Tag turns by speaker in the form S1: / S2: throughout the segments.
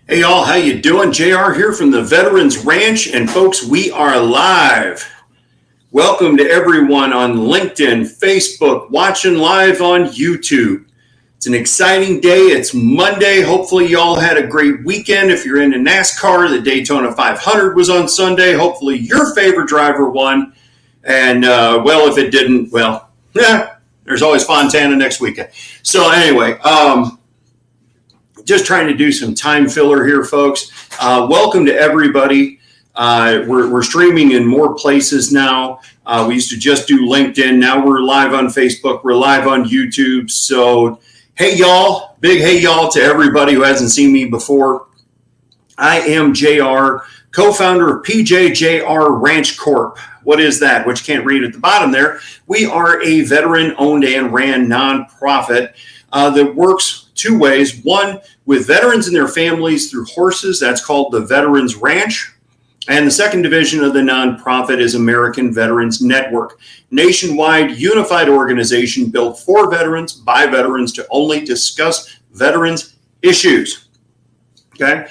S1: Hey y'all, how you doing? JR here from the Veterans Ranch, and folks, we are live. Welcome to everyone on LinkedIn, Facebook, watching live on YouTube. It's an exciting day. It's Monday. Hopefully y'all had a great weekend. If you're into NASCAR, the Daytona 500 was on Sunday. Hopefully your favorite driver won. And well, if it didn't, well, there's always Fontana next weekend. So anyway, just trying to do some time filler here, folks. Welcome to everybody. We're streaming in more places now. We used to just do LinkedIn. Now we're live on Facebook. We're live on YouTube. So, hey, y'all. Big hey, y'all, to everybody who hasn't seen me before. I am JR, co-founder of PJJR Ranch Corp. What is that? Which you can't read at the bottom there. We are a veteran-owned and ran nonprofit that works two ways. One, with veterans and their families through horses. That's called the Veterans Ranch. And the second division of the nonprofit is American Veterans Network, nationwide unified organization built for veterans by veterans to only discuss veterans issues. Okay.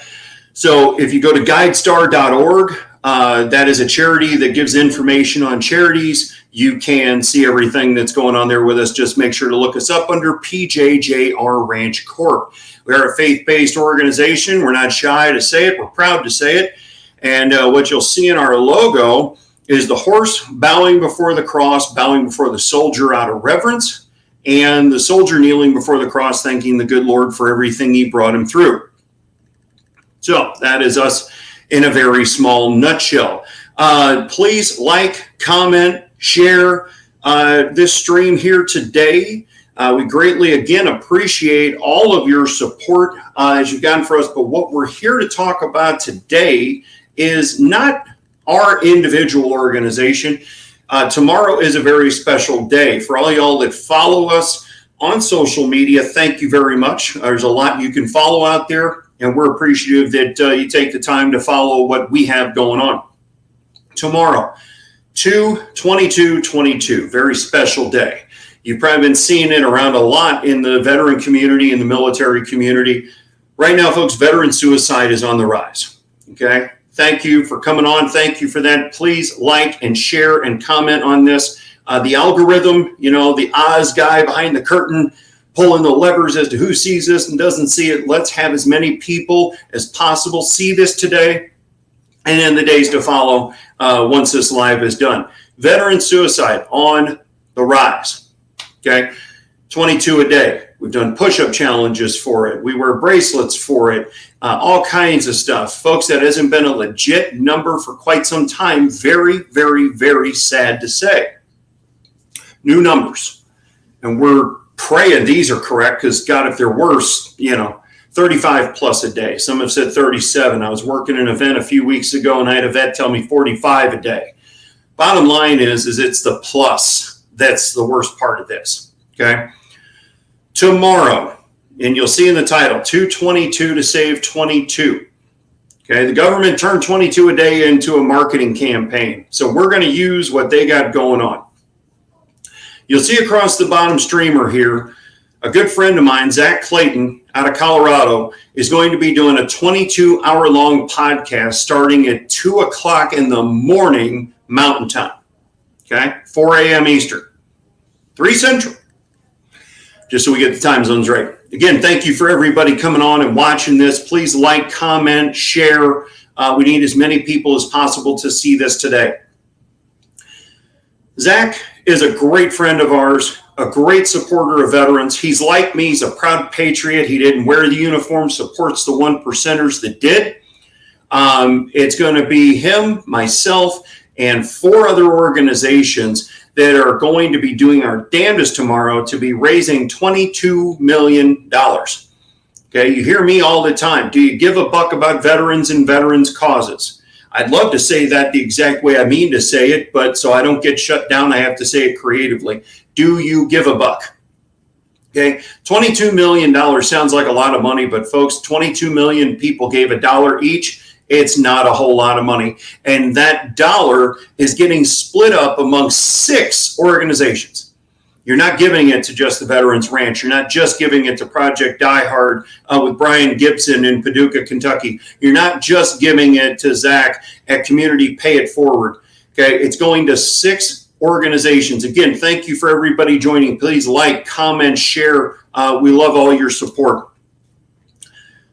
S1: So if you go to guidestar.org, that is a charity that gives information on charities. You can see everything that's going on there with us. Just make sure to look us up under PJJR Ranch Corp. We are a faith-based organization. We're not shy to say it. We're proud to say it. And what you'll see in our logo is the horse bowing before the cross, bowing before the soldier out of reverence, and the soldier kneeling before the cross, thanking the good Lord for everything he brought him through. So that is us in a very small nutshell. Please like, comment, share this stream here today. We greatly, again, appreciate all of your support as you've gotten for us. But what we're here to talk about today is not our individual organization. Tomorrow is a very special day. For all y'all that follow us on social media, thank you very much. There's a lot you can follow out there. And we're appreciative that you take the time to follow what we have going on. Tomorrow, 2/22/22, very special day. You've probably been seeing it around a lot in the veteran community, in the military community. Right now, folks, veteran suicide is on the rise. Okay? Thank you for coming on. Thank you for that. Please like and share and comment on this. The algorithm, the Oz guy behind the curtain, pulling the levers as to who sees this and doesn't see it. Let's have as many people as possible see this today and in the days to follow once this live is done. Veteran suicide on the rise. Okay, 22 a day. We've done push-up challenges for it. We wear bracelets for it. All kinds of stuff. Folks, that hasn't been a legit number for quite some time. Very, very, very sad to say. New numbers. And we're praying these are correct because, God, if they're worse, 35 plus a day. Some have said 37. I was working an event a few weeks ago and I had a vet tell me 45 a day. Bottom line is it's the plus that's the worst part of this. Okay. Tomorrow, and you'll see in the title, 2/22 to save 22. Okay. The government turned 22 a day into a marketing campaign. So we're going to use what they got going on. You'll see across the bottom streamer here, a good friend of mine, Zach Clayton, out of Colorado, is going to be doing a 22-hour-long podcast starting at 2 o'clock in the morning Mountain Time. Okay? 4 a.m. Eastern. 3 Central. Just so we get the time zones right. Again, thank you for everybody coming on and watching this. Please like, comment, share. We need as many people as possible to see this today. Zach is a great friend of ours, a great supporter of veterans. He's like me. He's a proud patriot. He didn't wear the uniform, supports the one percenters that did. It's going to be him, myself, and 4 other organizations that are going to be doing our damnedest tomorrow to be raising $22 million. Okay, you hear me all the time. Do you give a buck about veterans and veterans causes? I'd love to say that the exact way I mean to say it, but so I don't get shut down, I have to say it creatively. Do you give a buck? Okay, $22 million sounds like a lot of money, but folks, 22 million people gave $1 each. It's not a whole lot of money. And that dollar is getting split up among 6 organizations. You're not giving it to just the Veterans Ranch. You're not just giving it to Project Die Hard with Brian Gibson in Paducah, Kentucky. You're not just giving it to Zach at Community Pay It Forward. Okay, it's going to 6 organizations. Again, thank you for everybody joining. Please like, comment, share. We love all your support.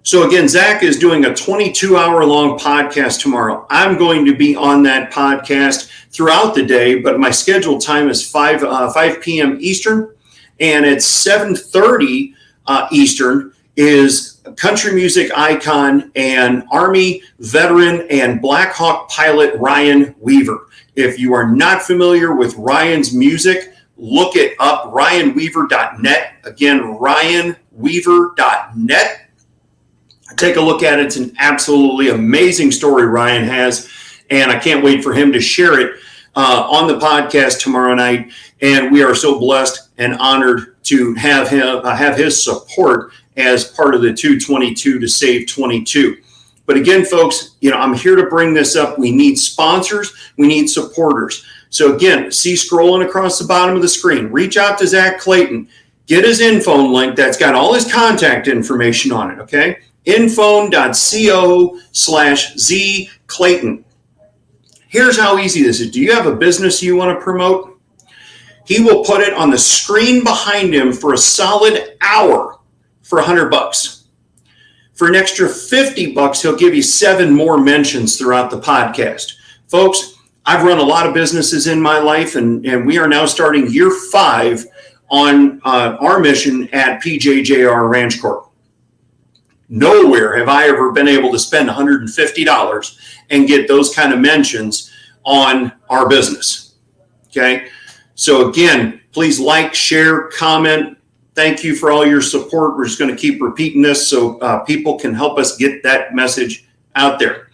S1: So again, Zach is doing a 22-hour-long podcast tomorrow. I'm going to be on that podcast throughout the day, but my scheduled time is 5 p.m. Eastern, and at 7:30 Eastern is country music icon and Army veteran and Black Hawk pilot Ryan Weaver. If you are not familiar with Ryan's music, look it up, ryanweaver.net. Again, ryanweaver.net. Take a look at it. It's an absolutely amazing story Ryan has, and I can't wait for him to share it on the podcast tomorrow night. And we are so blessed and honored to have him have his support as part of the 222 to Save 22. But again, folks, I'm here to bring this up. We need sponsors. We need supporters. So again, see scrolling across the bottom of the screen. Reach out to Zach Clayton. Get his info link. That's got all his contact information on it. Okay. info.co/Z Clayton. Here's how easy this is. Do you have a business you want to promote? He will put it on the screen behind him for a solid hour for $100. For an extra $50, he'll give you 7 more mentions throughout the podcast. Folks, I've run a lot of businesses in my life, and we are now starting year 5 on our mission at PJJR Ranch Corp. Nowhere have I ever been able to spend $150 and get those kind of mentions on our business. Okay. So again, please like, share, comment. Thank you for all your support. We're just going to keep repeating this so people can help us get that message out there.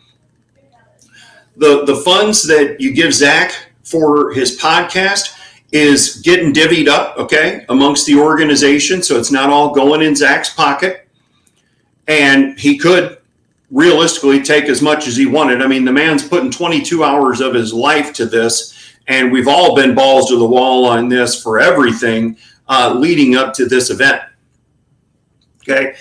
S1: The funds that you give Zach for his podcast is getting divvied up, okay, amongst the organization. So it's not all going in Zach's pocket. And he could realistically take as much as he wanted. I mean, the man's putting 22 hours of his life to this, and we've all been balls to the wall on this for everything leading up to this event. Okay.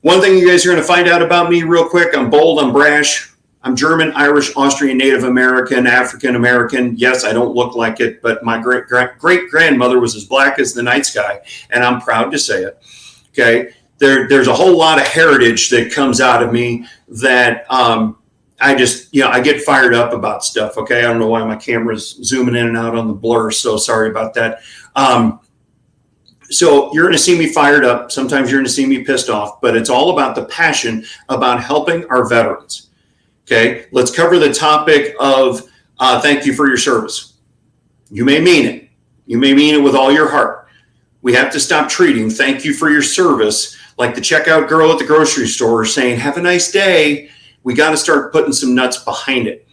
S1: One thing you guys are going to find out about me real quick. I'm bold, I'm brash. I'm German, Irish, Austrian, Native American, African American. Yes, I don't look like it, but my great-grandmother was as black as the night sky, and I'm proud to say it. Okay. There's a whole lot of heritage that comes out of me that I get fired up about stuff. Okay. I don't know why my camera's zooming in and out on the blur. So sorry about that. So you're going to see me fired up. Sometimes you're going to see me pissed off, but it's all about the passion about helping our veterans. Okay. Let's cover the topic of thank you for your service. You may mean it. You may mean it with all your heart. We have to stop treating thank you for your service like the checkout girl at the grocery store saying, have a nice day. We got to start putting some nuts behind it.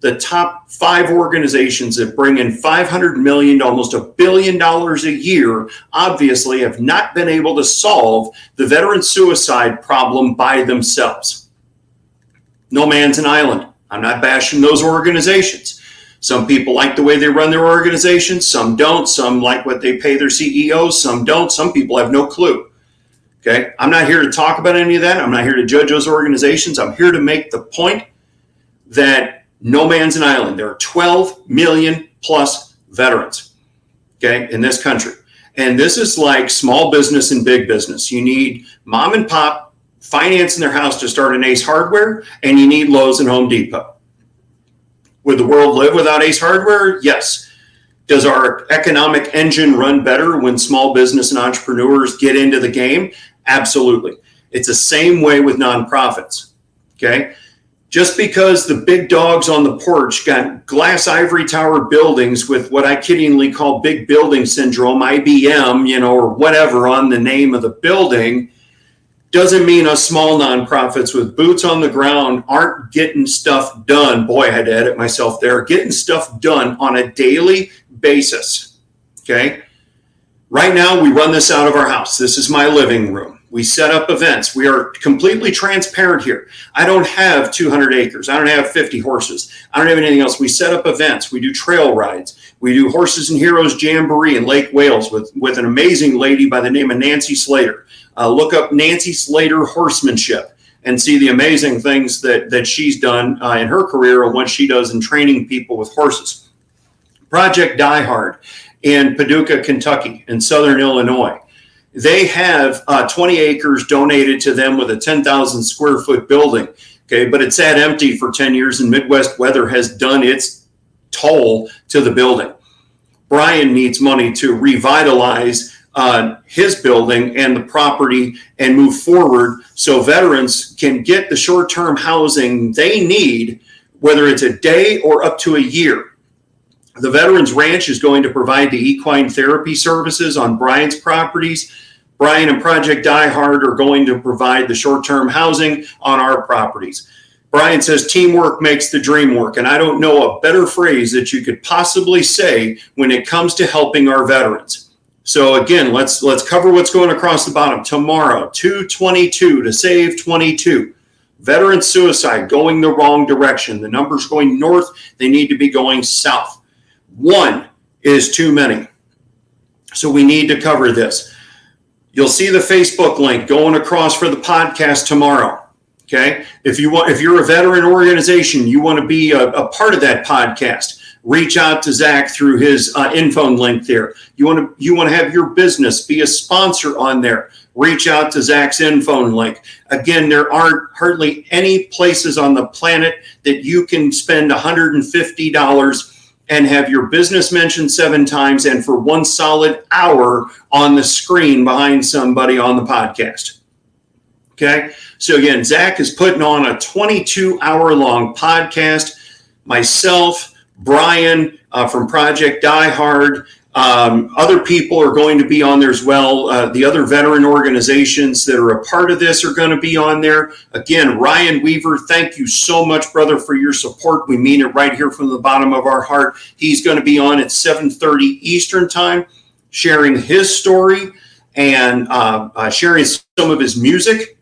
S1: The top 5 organizations that bring in $500 million to almost $1 billion a year obviously have not been able to solve the veteran suicide problem by themselves. No man's an island. I'm not bashing those organizations. Some people like the way they run their organizations. Some don't. Some like what they pay their CEOs. Some don't. Some people have no clue. Okay. I'm not here to talk about any of that. I'm not here to judge those organizations. I'm here to make the point that no man's an island. There are 12 million plus veterans, okay, in this country. And this is like small business and big business. You need mom and pop financing their house to start an Ace Hardware, and you need Lowe's and Home Depot. Would the world live without Ace Hardware? Yes. Does our economic engine run better when small business and entrepreneurs get into the game? Absolutely. It's the same way with nonprofits, okay? Just because the big dogs on the porch got glass ivory tower buildings with what I kiddingly call big building syndrome, IBM, or whatever on the name of the building, doesn't mean us small nonprofits with boots on the ground aren't getting stuff done. Boy, I had to edit myself there. Getting stuff done on a daily basis, okay? Right now, we run this out of our house. This is my living room. We set up events. We are completely transparent here. I don't have 200 acres. I don't have 50 horses. I don't have anything else. We set up events. We do trail rides. We do Horses and Heroes Jamboree in Lake Wales with an amazing lady by the name of Nancy Slater. Look up Nancy Slater horsemanship and see the amazing things that she's done in her career and what she does in training people with horses. Project Die Hard in Paducah, Kentucky, in southern Illinois. They have 20 acres donated to them with a 10,000 square foot building. Okay, but it's sat empty for 10 years and Midwest weather has done its toll to the building. Brian needs money to revitalize his building and the property and move forward so veterans can get the short-term housing they need, whether it's a day or up to a year. The Veterans Ranch is going to provide the equine therapy services on Brian's properties. Brian and Project Die Hard are going to provide the short-term housing on our properties. Brian says teamwork makes the dream work, and I don't know a better phrase that you could possibly say when it comes to helping our veterans. So again, let's cover what's going across the bottom. Tomorrow, 222 to save 22. Veteran suicide going the wrong direction. The numbers going north, they need to be going south. One is too many. So we need to cover this. You'll see the Facebook link going across for the podcast tomorrow. Okay. If you're a veteran organization, you want to be a part of that podcast, reach out to Zach through his info link there. You want to have your business be a sponsor on there. Reach out to Zach's info link. Again, there aren't hardly any places on the planet that you can spend $150 and have your business mentioned 7 times and for 1 solid hour on the screen behind somebody on the podcast. Okay. So again, Zach is putting on a 22-hour-long podcast. Myself, Brian from Project Die Hard, other people are going to be on there as well. The other veteran organizations that are a part of this are going to be on there. Again, Ryan Weaver, thank you so much, brother, for your support. We mean it right here from the bottom of our heart. He's going to be on at 7:30 Eastern time, sharing his story and sharing some of his music.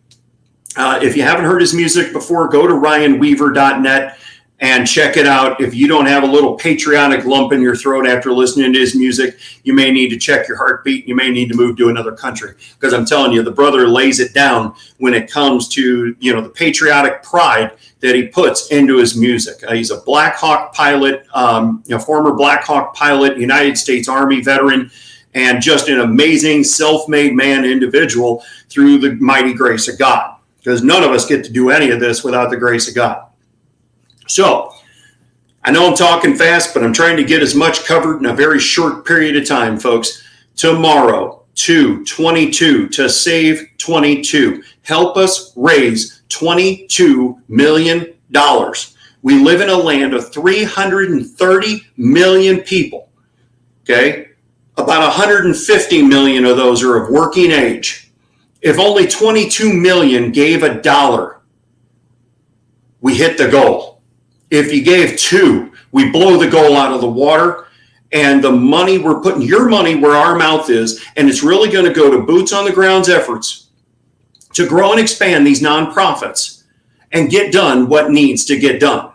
S1: If you haven't heard his music before, go to ryanweaver.net and check it out. If you don't have a little patriotic lump in your throat after listening to his music, you may need to check your heartbeat. You may need to move to another country, because I'm telling you, the brother lays it down when it comes to, the patriotic pride that he puts into his music. He's a Black Hawk pilot, former Black Hawk pilot, United States Army veteran, and just an amazing self-made man individual through the mighty grace of God, because none of us get to do any of this without the grace of God. So I know I'm talking fast, but I'm trying to get as much covered in a very short period of time, folks. Tomorrow, 222 to save 22. Help us raise $22 million. We live in a land of 330 million people. Okay. About 150 million of those are of working age. If only 22 million gave $1, we hit the goal. If you gave 2, we blow the goal out of the water, and the money, we're putting your money where our mouth is, and it's really going to go to boots on the ground's efforts to grow and expand these nonprofits and get done what needs to get done.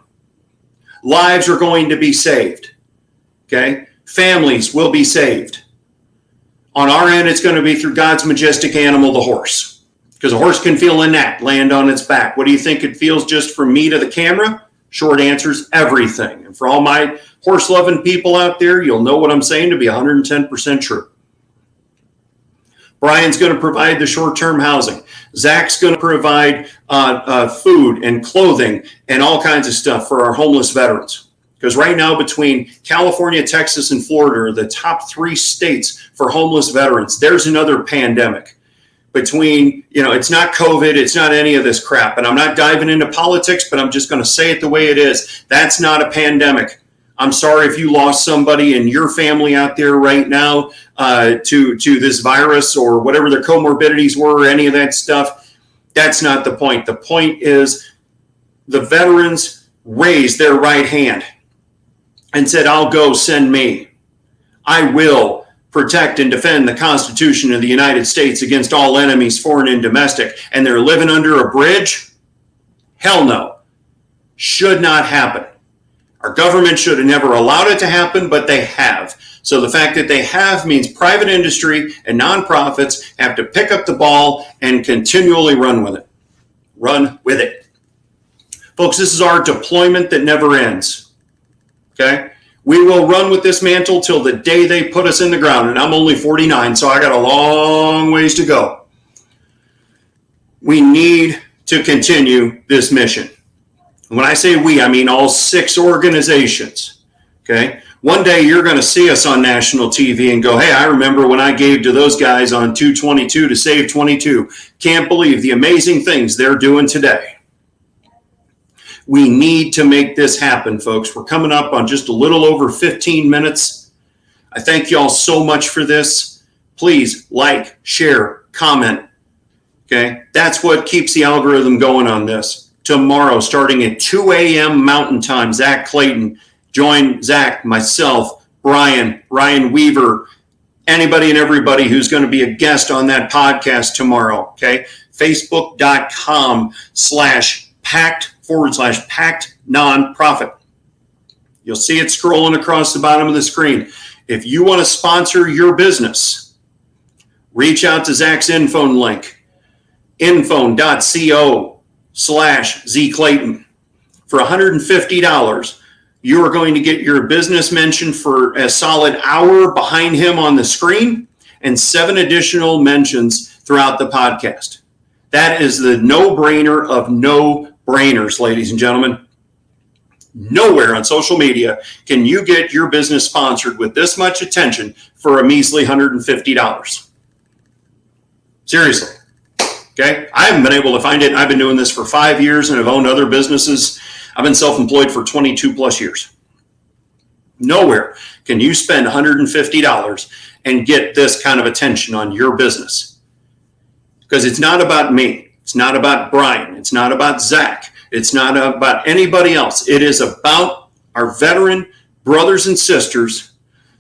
S1: Lives are going to be saved. Okay? Families will be saved. On our end, it's going to be through God's majestic animal, the horse, because a horse can feel a gnat land on its back. What do you think it feels just from me to the camera? Short answer's everything. And for all my horse-loving people out there, you'll know what I'm saying to be 110% true. Brian's going to provide the short-term housing. Zach's going to provide food and clothing and all kinds of stuff for our homeless veterans. Because right now, between California, Texas, and Florida are the top 3 states for homeless veterans. There's another pandemic. Between, it's not COVID, it's not any of this crap. And I'm not diving into politics, but I'm just going to say it the way it is. That's not a pandemic. I'm sorry if you lost somebody in your family out there right now to this virus or whatever their comorbidities were or any of that stuff. That's not the point. The point is the veterans raised their right hand and said, I'll go, send me. I will protect and defend the Constitution of the United States against all enemies, foreign and domestic, and they're living under a bridge? Hell no. Should not happen. Our government should have never allowed it to happen, but they have. So the fact that they have means private industry and nonprofits have to pick up the ball and continually run with it. Run with it. Folks, this is our deployment that never ends. Okay? We will run with this mantle till the day they put us in the ground. And I'm only 49, so I got a long ways to go. We need to continue this mission. When I say we, I mean all 6 organizations. Okay? One day you're going to see us on national TV and go, hey, I remember when I gave to those guys on 222 to save 22. Can't believe the amazing things they're doing today. We need to make this happen, folks. We're coming up on just a little over 15 minutes. I thank you all so much for this. Please like, share, comment. Okay? That's what keeps the algorithm going on this. Tomorrow, starting at 2 a.m. Mountain Time, Zach Clayton. Join Zach, myself, Brian, Ryan Weaver, anybody and everybody who's going to be a guest on that podcast tomorrow. Okay. Facebook.com/pact/pact nonprofit. You'll see it scrolling across the bottom of the screen. If you want to sponsor your business, reach out to Zach's infone link, infone.co/ZClayton. For $150, you are going to get your business mentioned for a solid hour behind him on the screen and 7 additional mentions throughout the podcast. That is the no-brainer of no-brainers, ladies and gentlemen. Nowhere on social media can you get your business sponsored with this much attention for a measly $150. Seriously. Okay? I haven't been able to find it. I've been doing this for 5 years and have owned other businesses. I've been self-employed for 22 plus years. Nowhere can you spend $150 and get this kind of attention on your business. Because it's not about me. It's not about Brian. It's not about Zach. It's not about anybody else. It is about our veteran brothers and sisters,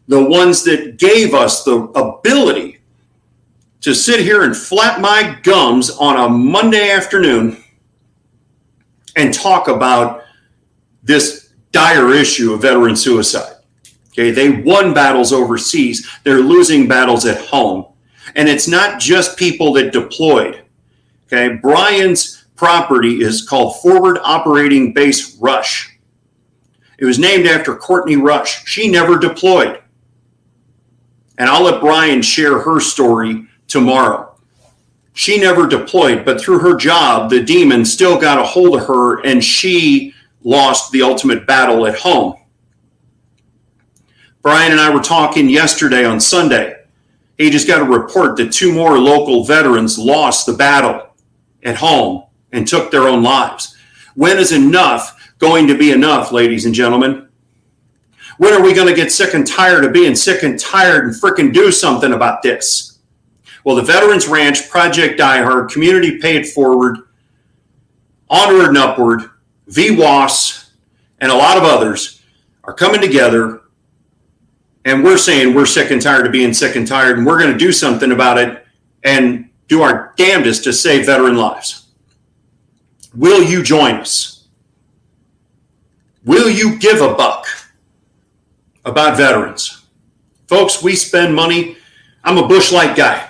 S1: the ones that gave us the ability to sit here and flap my gums on a Monday afternoon and talk about this dire issue of veteran suicide. Okay, they won battles overseas. They're losing battles at home. And it's not just people that deployed. Okay, Brian's property is called Forward Operating Base Rush. It was named after Courtney Rush. She never deployed. And I'll let Brian share her story tomorrow. She never deployed, but through her job, the demon still got a hold of her and she lost the ultimate battle at home. Brian and I were talking yesterday on Sunday. He just got a report that 2 more local veterans lost the battle at home and took their own lives. When is enough going to be enough, ladies and gentlemen? When are we going to get sick and tired of being sick and tired and frickin' do something about this? Well, the Veterans Ranch, Project Die Hard, Community Pay It Forward, Onward and Upward, VWAS, and a lot of others are coming together, and we're saying we're sick and tired of being sick and tired, and we're going to do something about it and do our damnedest to save veteran lives. Will you join us? Will you give a buck about veterans? Folks, we spend money. I'm a Busch Light guy.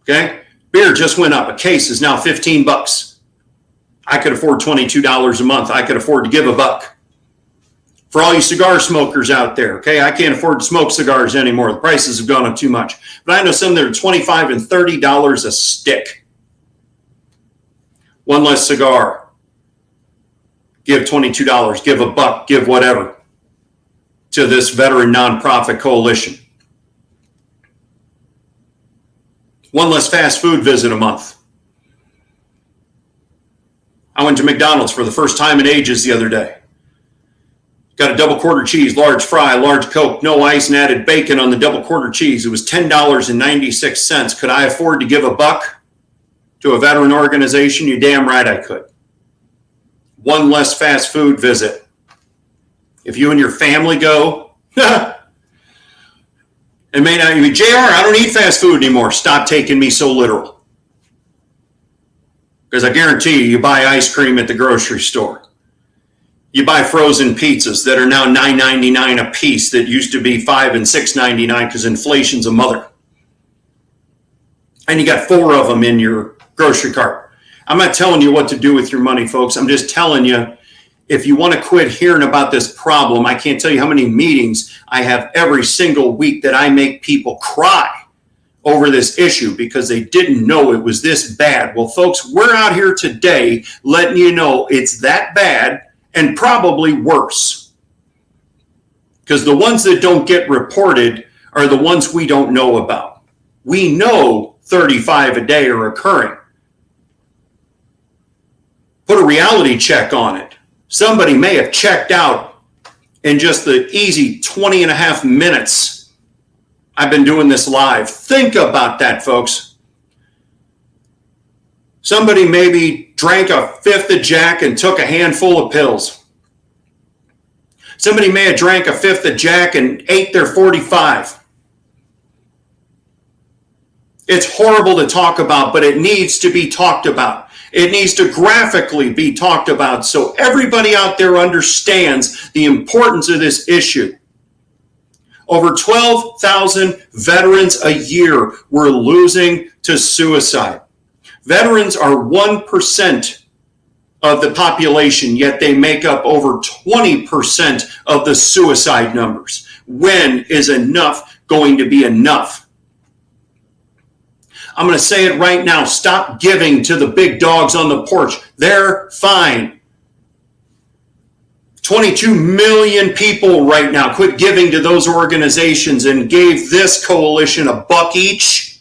S1: Okay? Beer just went up. A case is now $15. I could afford $22 a month. I could afford to give a buck. For all you cigar smokers out there, okay, I can't afford to smoke cigars anymore. The prices have gone up too much. But I know some that are $25 and $30 a stick. One less cigar. Give $22. Give a buck. Give whatever to this veteran nonprofit coalition. One less fast food visit a month. I went to McDonald's for the first time in ages the other day. Got a double quarter cheese, large fry, large Coke, no ice, and added bacon on the double quarter cheese. It was $10.96. Could I afford to give a buck to a veteran organization? You damn right I could. One less fast food visit. If you and your family go, It may not be, JR, I don't eat fast food anymore. Stop taking me so literal. Because I guarantee you buy ice cream at the grocery store. You buy frozen pizzas that are now $9.99 a piece that used to be $5 and $6.99 because inflation's a mother. And you got 4 of them in your grocery cart. I'm not telling you what to do with your money, folks. I'm just telling you, if you want to quit hearing about this problem, I can't tell you how many meetings I have every single week that I make people cry over this issue because they didn't know it was this bad. Well, folks, we're out here today letting you know it's that bad and probably worse. Because the ones that don't get reported are the ones we don't know about. We know 35 a day are occurring. Put a reality check on it. Somebody may have checked out in just the easy 20 and a half minutes I've been doing this live. Think about that, folks. Somebody maybe drank a fifth of Jack and took a handful of pills. Somebody may have drank a fifth of Jack and ate their 45. It's horrible to talk about, but it needs to be talked about. It needs to graphically be talked about so everybody out there understands the importance of this issue. Over 12,000 veterans a year we're losing to suicide. Veterans are 1% of the population, yet they make up over 20% of the suicide numbers. When is enough going to be enough? I'm going to say it right now. Stop giving to the big dogs on the porch. They're fine. 22 million people right now quit giving to those organizations and gave this coalition $1 each.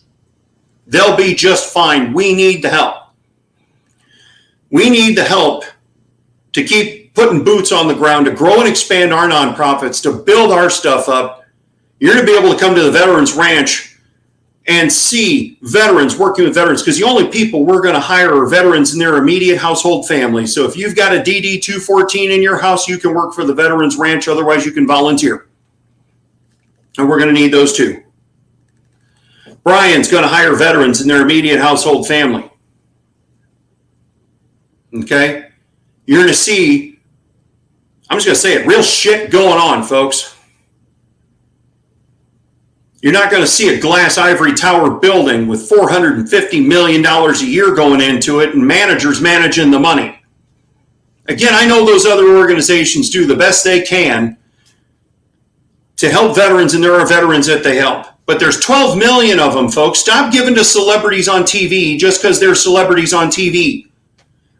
S1: They'll be just fine. We need the help. We need the help to keep putting boots on the ground, to grow and expand our nonprofits, to build our stuff up. You're going to be able to come to the Veterans Ranch and see veterans working with veterans, because the only people we're going to hire are veterans in their immediate household family. So if you've got a DD 214 in your house, you can work for the Veterans Ranch. Otherwise, you can volunteer. And we're going to need those too. Brian's going to hire veterans in their immediate household family. Okay? You're going to see, I'm just going to say it, real shit going on, folks. You're not going to see a glass ivory tower building with $450 million a year going into it and managers managing the money. Again, I know those other organizations do the best they can to help veterans, and there are veterans that they help. But there's 12 million of them, folks. Stop giving to celebrities on TV just because they're celebrities on TV.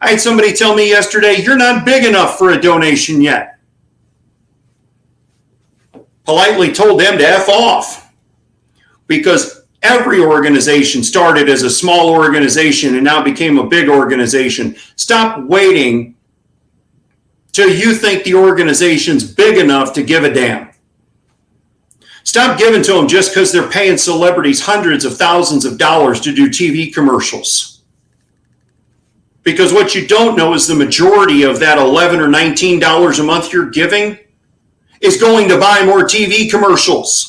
S1: I had somebody tell me yesterday, you're not big enough for a donation yet. Politely told them to F off. Because every organization started as a small organization and now became a big organization. Stop waiting till you think the organization's big enough to give a damn. Stop giving to them just because they're paying celebrities hundreds of thousands of dollars to do TV commercials. Because what you don't know is the majority of that $11 or $19 a month you're giving is going to buy more TV commercials.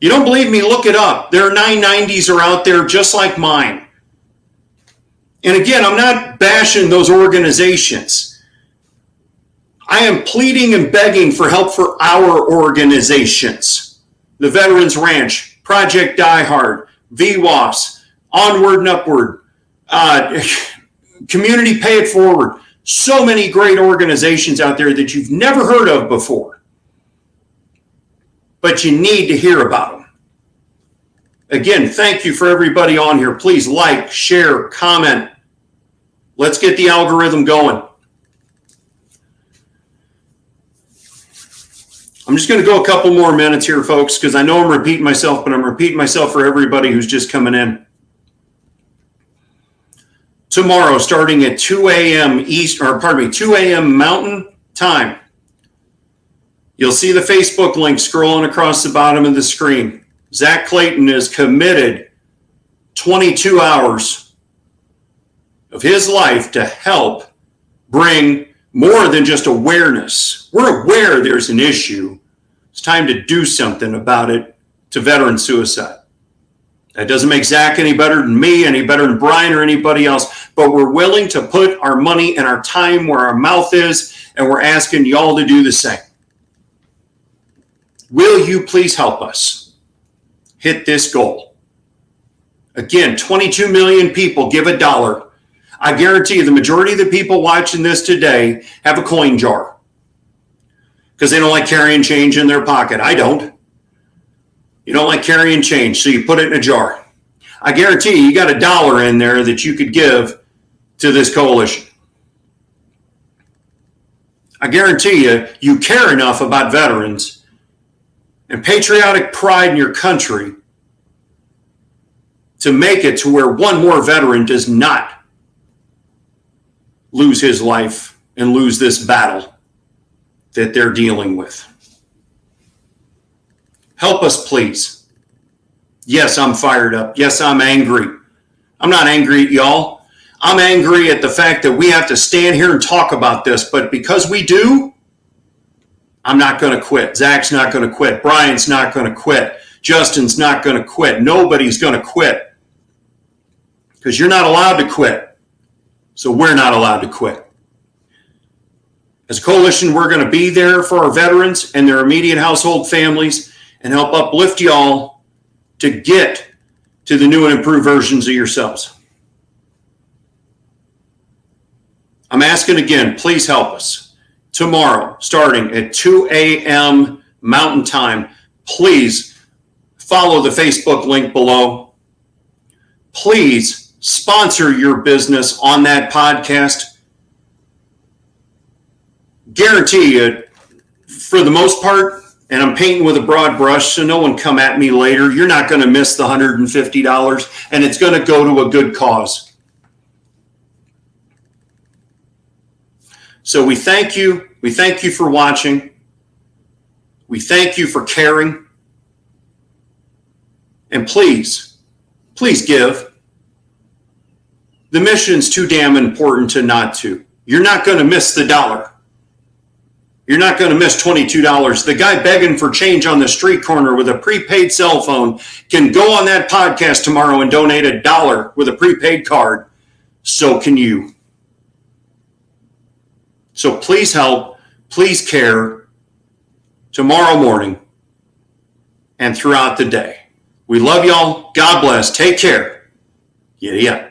S1: You don't believe me? Look it up. Their 990s are out there just like mine. And again, I'm not bashing those organizations. I am pleading and begging for help for our organizations. The Veterans Ranch, Project Die Hard, VWAS, Onward and Upward, Community Pay It Forward. So many great organizations out there that you've never heard of before. But you need to hear about them. Again, thank you for everybody on here. Please like, share, comment. Let's get the algorithm going. I'm just going to go a couple more minutes here, folks, because I know I'm repeating myself, but I'm repeating myself for everybody who's just coming in. Tomorrow, starting at 2 a.m. 2 a.m. Mountain Time, you'll see the Facebook link scrolling across the bottom of the screen. Zach Clayton is committed 22 hours of his life to help bring more than just awareness. We're aware there's an issue, It's time to do something about it to veteran suicide. That doesn't make Zach any better than me, any better than Brian or anybody else, but we're willing to put our money and our time where our mouth is, and we're asking y'all to do the same. Will you please help us hit this goal? Again, 22 million people give $1. I guarantee you the majority of the people watching this today have a coin jar because they don't like carrying change in their pocket. I don't. You don't like carrying change, so you put it in a jar. I guarantee you got $1 in there that you could give to this coalition. I guarantee you, you care enough about veterans and patriotic pride in your country to make it to where one more veteran does not lose his life and lose this battle that they're dealing with. Help us, please. Yes, I'm fired up. Yes, I'm angry. I'm not angry at y'all. I'm angry at the fact that we have to stand here and talk about this, but because we do, I'm not going to quit. Zach's not going to quit. Brian's not going to quit. Justin's not going to quit. Nobody's going to quit because you're not allowed to quit. So we're not allowed to quit. As a coalition, we're going to be there for our veterans and their immediate household families and help uplift y'all to get to the new and improved versions of yourselves. I'm asking again, please help us. Tomorrow, starting at 2 a.m. Mountain Time, please follow the Facebook link below. Please sponsor your business on that podcast. Guarantee you, for the most part, and I'm painting with a broad brush, so no one come at me later, you're not going to miss the $150, and it's going to go to a good cause. So we thank you. We thank you for watching. We thank you for caring. And please, please give. The mission's too damn important to not to. You're not going to miss the dollar. You're not going to miss $22. The guy begging for change on the street corner with a prepaid cell phone can go on that podcast tomorrow and donate $1 with a prepaid card. So can you. So please help, please care tomorrow morning and throughout the day. We love y'all. God bless. Take care. Yiddy-yap.